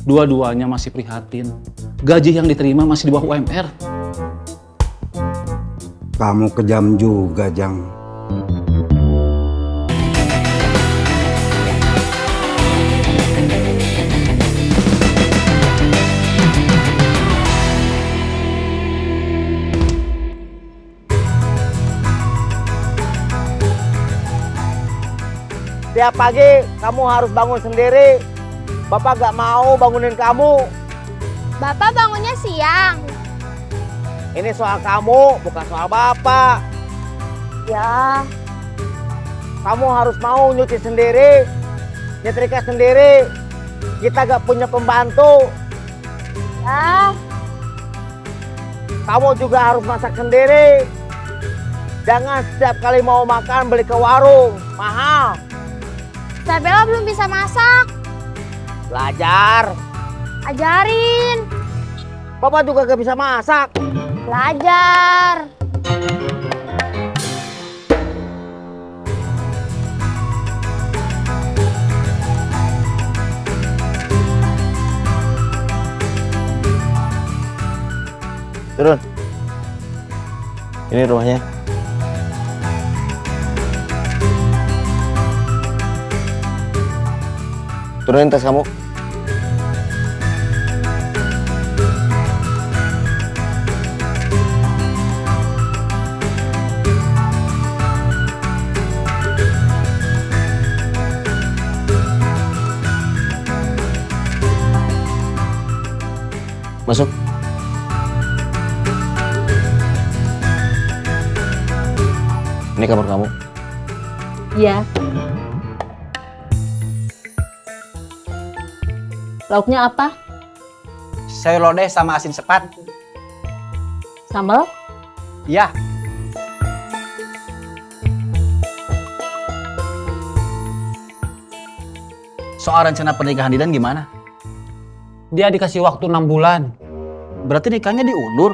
Dua-duanya masih prihatin. Gaji yang diterima masih di bawah UMR. Kamu kejam juga, Jang. Tiap pagi kamu harus bangun sendiri. Bapak gak mau bangunin kamu. Bapak bangunnya siang. Ini soal kamu, bukan soal Bapak. Ya, Kamu harus mau nyuci sendiri, nyetrika sendiri. Kita gak punya pembantu. ya. Kamu juga harus masak sendiri. Jangan setiap kali mau makan beli ke warung, mahal. Sabella belum bisa masak. Belajar. Ajarin. Bapak juga gak bisa masak. Belajar. Turun. Ini rumahnya. Turunin tas kamu. Masuk. Ini kamar kamu. Iya. Lauknya apa? Sayur lodeh sama asin sepat. Sambal? Iya. Soal rencana pernikahan Didan gimana? Dia dikasih waktu 6 bulan. Berarti nikahnya diundur?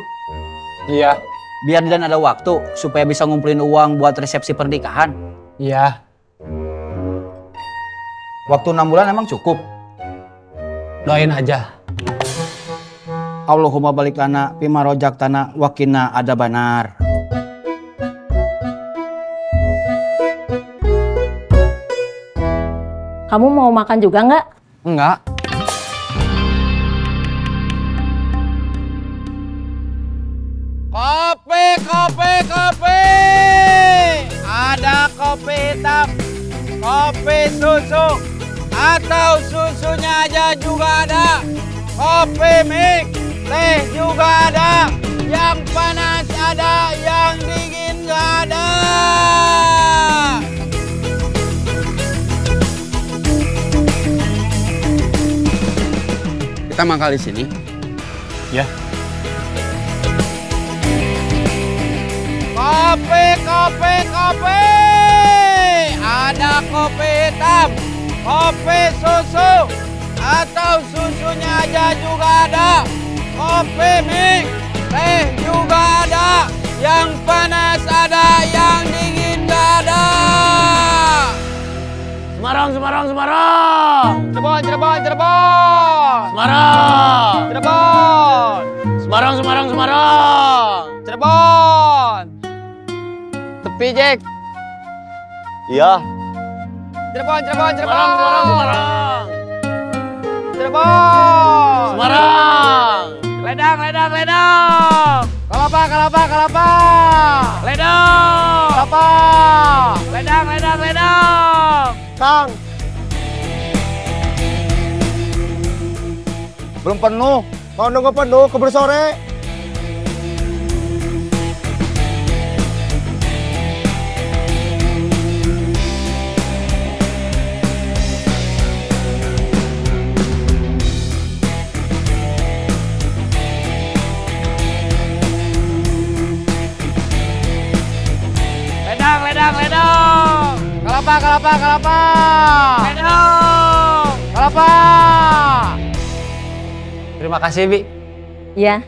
Iya. Biar Didan ada waktu supaya bisa ngumpulin uang buat resepsi pernikahan. Iya. Waktu 6 bulan emang cukup? Doain aja. Allahumma balik lana pima rojak tanah wakina ada banar. Kamu mau makan juga nggak? Enggak. Kopi, kopi, kopi. Ada kopi hitam, kopi susu, atau susunya aja juga ada. Kopi mix, teh juga ada. Yang panas ada, yang dingin nggak ada. Kita mangkal di sini. Ya. Kopi, kopi, kopi. Ada kopi hitam, kopi susu, atau susunya aja juga ada. Kopi mix, teh juga ada. Yang panas ada, yang dingin nggak ada. Semarang, Semarang, Semarang. Cirebon, Cirebon, Cirebon. Semarang. Cirebon, Semarang, Semarang, Semarang. Cirebon. Tepi, Jack. Iya. Cirebon, Cirebon, Cirebon. Semarang, Semarang. Cirebon. Semarang. Ledang, ledang, ledang. Kelapa, kelapa, kelapa. Ledang. Kelapa. Ledang, ledang, ledang. Kang. Belum penuh. Kalau nunggu penuh, keburu sore. Ledang, ledang, ledang. Kelapa, kelapa, kelapa. Ledang. Kelapa. Terima kasih, Bi. Iya.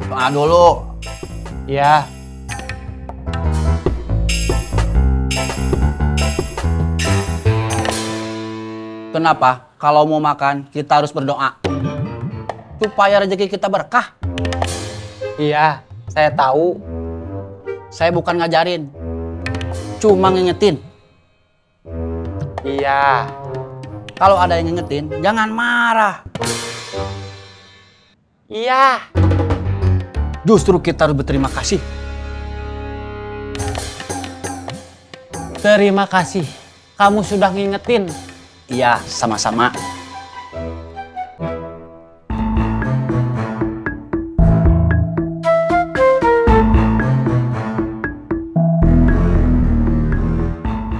Doa dulu. Ya. kenapa kalau mau makan kita harus berdoa supaya rezeki kita berkah. Iya, saya tahu. Saya bukan ngajarin, cuma ngingetin. Iya. Kalau ada yang ngingetin, jangan marah. Iya. Justru kita harus berterima kasih. Terima kasih. Kamu sudah ngingetin. Iya, sama-sama.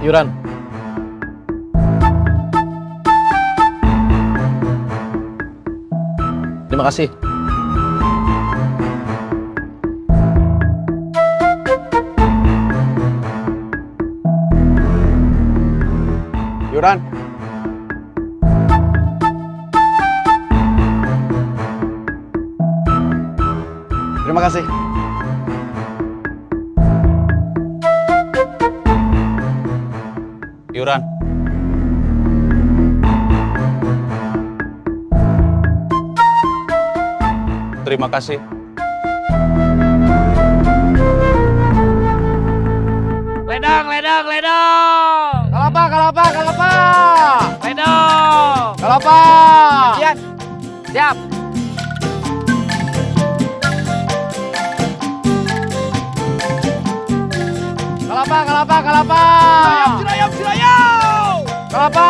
Yuran. Terima kasih. Yuran. Terima kasih. Yuran. Terima kasih. Ledang, ledang, ledang. Kalapa, kalapa, kalapa. Ledang. Kalapa. Siap. Siap. Kalapa, kalapa, kalapa. Cirayam, cirayam. Kalapa.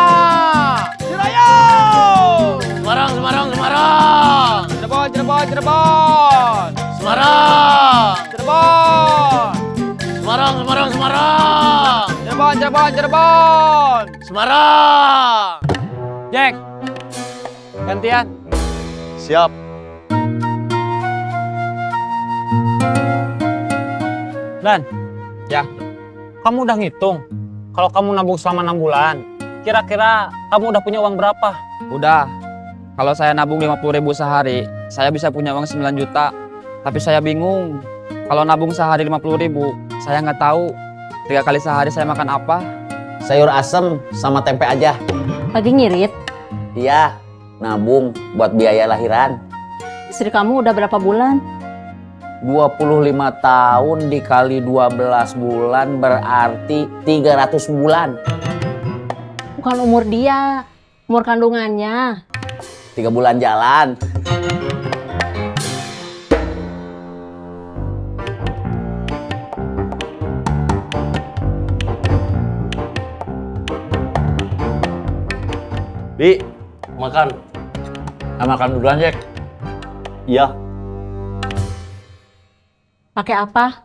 Cirayam. Semarang, Semarang, Semarang. Cirebon, Cirebon, Cirebon. Semarang. Cirebon. Semarang, Semarang, Semarang. Cirebon, Cirebon, Cirebon. Semarang. Jack. Gantian. Siap. Dan. Ya. Kamu udah ngitung kalau kamu nabung selama 6 bulan. Kira-kira kamu udah punya uang berapa? Udah. Kalau saya nabung 50.000 sehari, saya bisa punya uang 9 juta. Tapi saya bingung. Kalau nabung sehari 50.000, saya nggak tahu 3 kali sehari saya makan apa. Sayur asem sama tempe aja. Lagi ngirit? Iya, nabung buat biaya lahiran. Istri kamu udah berapa bulan? 25 tahun dikali 12 bulan berarti 300 bulan. Bukan umur dia, umur kandungannya. 3 bulan jalan. Di, makan. Makan duluan, Jack. Iya. Pakai apa?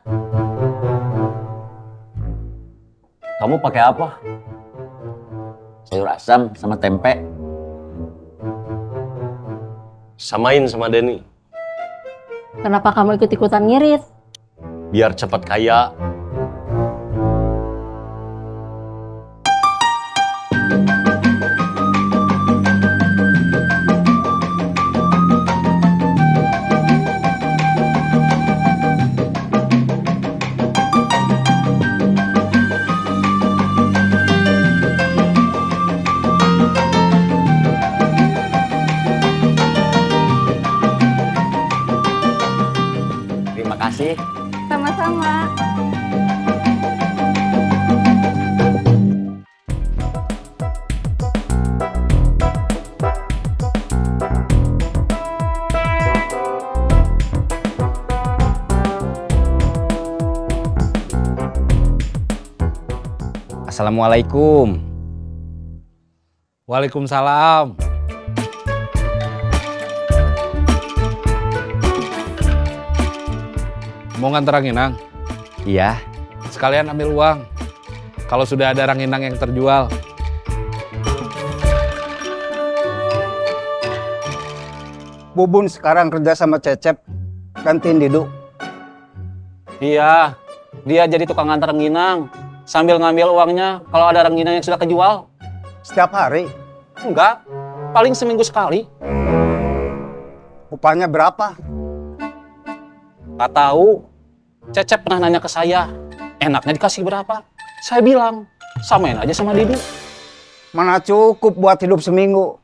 Kamu pakai apa? Sayur asam sama tempe. Samain sama Denny. Kenapa kamu ikut-ikutan ngirit? Biar cepat kaya. Terima kasih. Sama-sama. Assalamualaikum. Waalaikumsalam. Mau nganter ranginang? Iya. Sekalian ambil uang. Kalau sudah ada ranginang yang terjual. Bubun sekarang kerja sama Cecep, gantiin Didu. Iya, dia jadi tukang antar ranginang. Sambil ngambil uangnya kalau ada ranginang yang sudah kejual. Setiap hari. Enggak, paling seminggu sekali. Upahnya berapa? Nggak tahu. Cecep pernah nanya ke saya, enaknya dikasih berapa? Saya bilang, samain aja sama Didu. mana cukup buat hidup seminggu.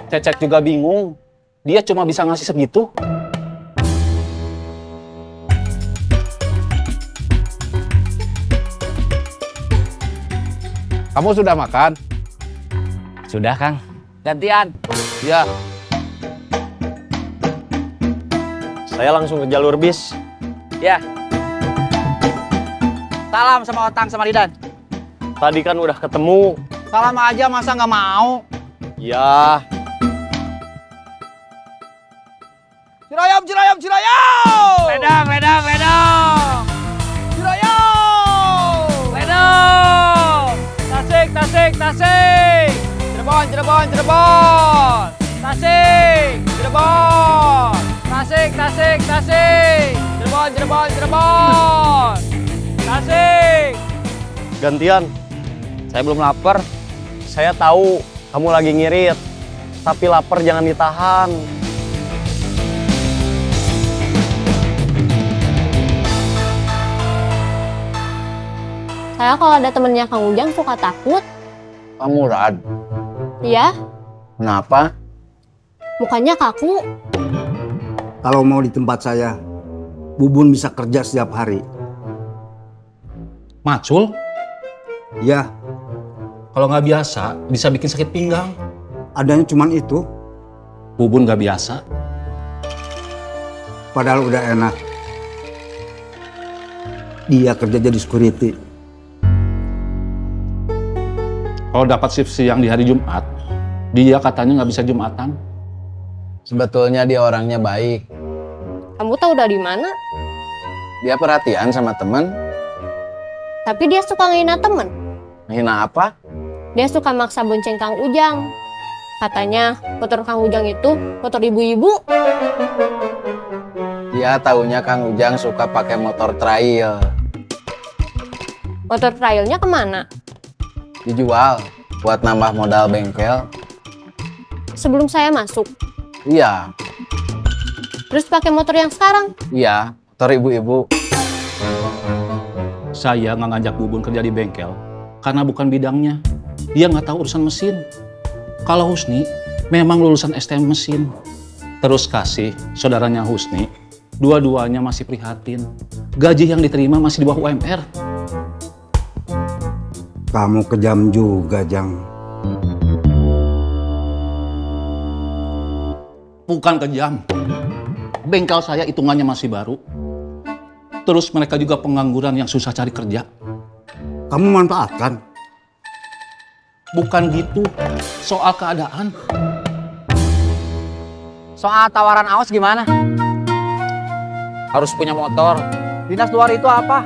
Cecep juga bingung. Dia cuma bisa ngasih segitu. Kamu sudah makan? Sudah, Kang. Gantian. Ya, Saya langsung ke jalur bis. Ya. Salam sama Otang sama Didan. Tadi kan udah ketemu. Salam aja masa nggak mau? Ya, Cirayam, Cirayam, Cirayam! Ledang, ledang, ledang! Cirayam! Ledang! Tasik, Tasik, Tasik! Cirebon, Cirebon, Cirebon! Tasik, Cirebon! Tasik, Tasik, Tasik! Cirebon, Cirebon, Cirebon! Tasik! gantian. Saya belum lapar. Saya tahu kamu lagi ngirit. Tapi lapar jangan ditahan. Saya kalau ada temennya Kang Ujang suka takut. Kamu Rad, Iya, kenapa? mukanya kaku. Kalau mau di tempat saya, Bubun bisa kerja setiap hari. Macul, Ya, kalau nggak biasa bisa bikin sakit pinggang. adanya cuman itu. Bubun nggak biasa. Padahal udah enak. Dia kerja jadi security. Kalau dapat shift siang di hari Jumat, dia katanya nggak bisa Jumatan. Sebetulnya dia orangnya baik. Kamu tahu dari mana? Dia perhatian sama temen. Tapi dia suka ngehina temen. Hina apa? Dia suka maksa bonceng Kang Ujang. Katanya motor Kang Ujang itu motor ibu-ibu. Dia taunya Kang Ujang suka pakai motor trail. Motor trailnya kemana? Dijual buat nambah modal bengkel. Sebelum saya masuk. Iya, Terus pakai motor yang sekarang. iya, motor ibu-ibu. Saya nggak ngajak Bubun kerja di bengkel karena bukan bidangnya. Dia nggak tahu urusan mesin. Kalau Husni memang lulusan STM mesin. Terus kasih saudaranya Husni, dua-duanya masih prihatin. Gaji yang diterima masih di bawah UMR. Kamu kejam juga, Jang. Bukan kejam. Bengkel saya hitungannya masih baru. Terus mereka juga pengangguran yang susah cari kerja. Kamu manfaatkan. Bukan gitu. Soal keadaan. Soal tawaran aos gimana? Harus punya motor. Dinas luar itu apa?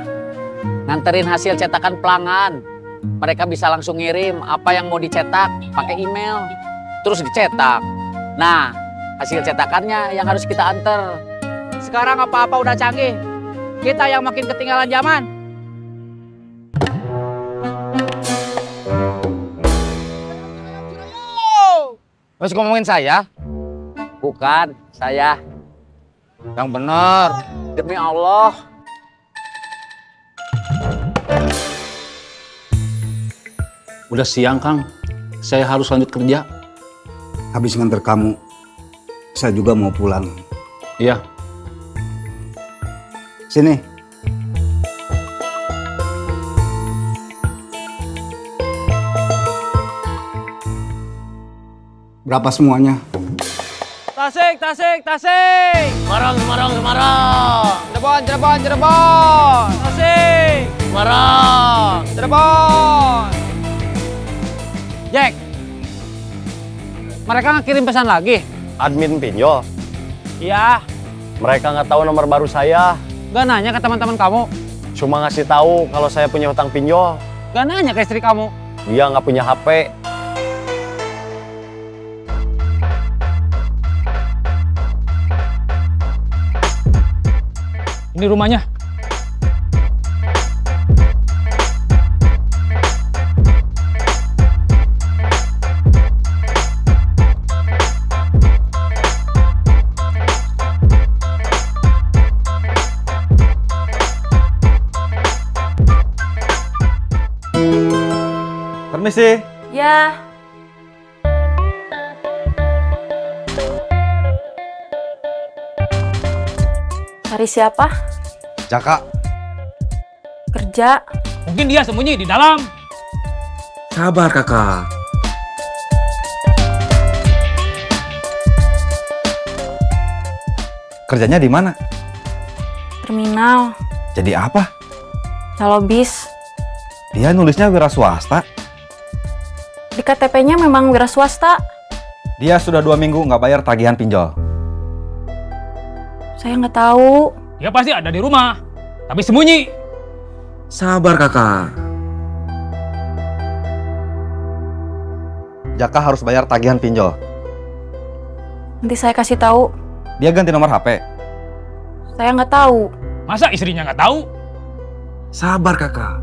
Nganterin hasil cetakan pelanggan. Mereka bisa langsung ngirim apa yang mau dicetak pakai email. Terus dicetak. Nah, hasil cetakannya yang harus kita anter. Sekarang apa-apa udah canggih. Kita yang makin ketinggalan zaman. Masih ngomongin saya? Bukan, saya. Yang bener. Demi Allah. Udah siang, Kang. Saya harus lanjut kerja. Habis nganter kamu, saya juga mau pulang. Iya. Sini. Berapa semuanya? Tasik, Tasik, Tasik! Semarang, Semarang, Semarang. Cirebon, Cirebon, Cirebon! Tasik! Semarang. Cirebon! Jack, mereka ngirim pesan lagi? Admin pinjol. Iya, Mereka nggak tahu nomor baru saya. gak nanya ke teman-teman kamu? Cuma ngasih tahu kalau saya punya hutang pinjol. Gak nanya ke istri kamu? Dia nggak punya HP. Ini rumahnya. Permisi. Ya, ya. Cari siapa? Jaka. Kerja. Mungkin dia sembunyi di dalam. Sabar kakak. Kerjanya di mana? Terminal. Jadi apa? Calo bis. Dia nulisnya wira swasta. Di KTP-nya memang wira swasta. Dia sudah 2 minggu nggak bayar tagihan pinjol. Saya nggak tahu. Dia pasti ada di rumah, tapi sembunyi. Sabar kakak. Jaka harus bayar tagihan pinjol. Nanti saya kasih tahu. Dia ganti nomor HP. Saya nggak tahu. Masa istrinya nggak tahu? Sabar kakak.